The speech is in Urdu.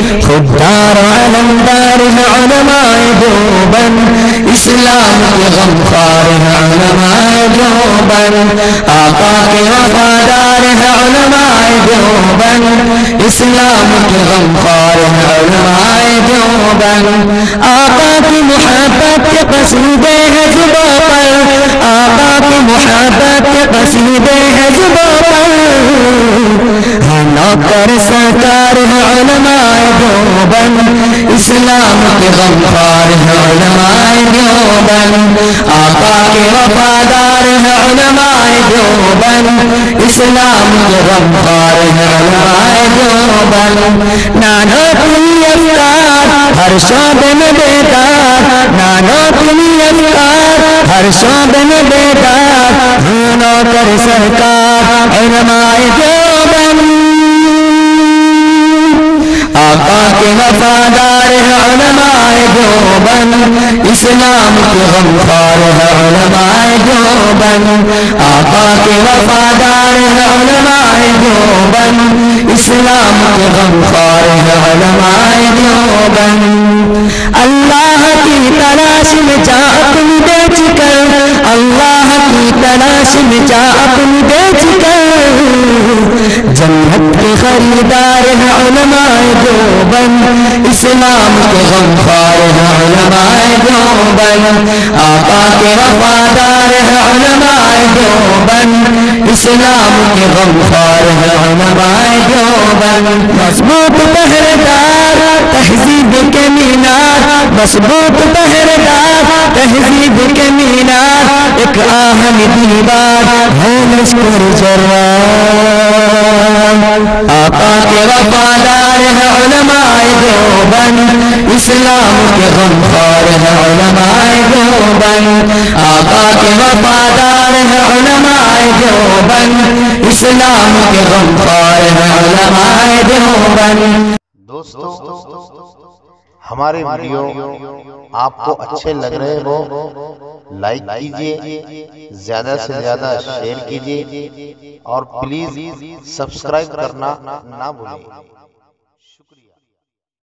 خوددار علمدار ہے علماء دیوبند، اسلام کے غمخوار ہے علماء دیوبند، آقا کے وفادار ہے علماء دیوبند، اسلام کے غمخوار ہے علماء دیوبند، آقا کی محبت کے قصیدے ہیں زباں پر، آقا کی محبت کے قصیدے ہیں زباں پر، ہے نوکر سرکار ہے علماء دیوبند، اسلام کے غمخوار ہے علماء دیوبند، آقا کے وفادار ہے علماء دیوبند، اسلام کے غمخوار ہے علماء دیوبند، نانا کلی افکار ہر شعبے میں بیدار، نانا کلی افکار ہر شعبے میں بیدار، ہے نوکر سرکار علماء دیوبند، آقا کے وفادار ہے علماء دیوبند، اسلام کے غمخوار ہے علماء دیوبند، آقا کے وفادار ہے علماء دیوبند، اسلام کے غمخوار ہے علماء دیوبند، اللہ کی تلاش میں جا اپنی بیچ کر، اللہ کی تلاش میں جا اپنی بیچ کر، جنت کے خریدار ہے علماء دیوبند، اسلام کے غمخوار ہے علماء دیوبند، آقا کے وفادار ہے علماء دیوبند، اسلام کے غمخوار ہے علماء دیوبند، مضبوط پہرےدار تہذیب کے مینار، مضبوط پہرےدار تہذیب کے مینار، ایک آہن دیوار ہے لشکر جرار، آقا کے وفادار ہے علماء دیوبند، اسلام کے غمخوار ہے علماء دیوبند، آقا کے وفادار ہے علماء دیوبند، اسلام کے غمخوار ہے علماء دیوبند۔ دوستو ہمارے ویڈیو آپ کو اچھے لگ رہے ہو لائک کیجئے، زیادہ سے زیادہ شیئر کیجئے اور پلیز سبسکرائب کرنا نہ بھولیں۔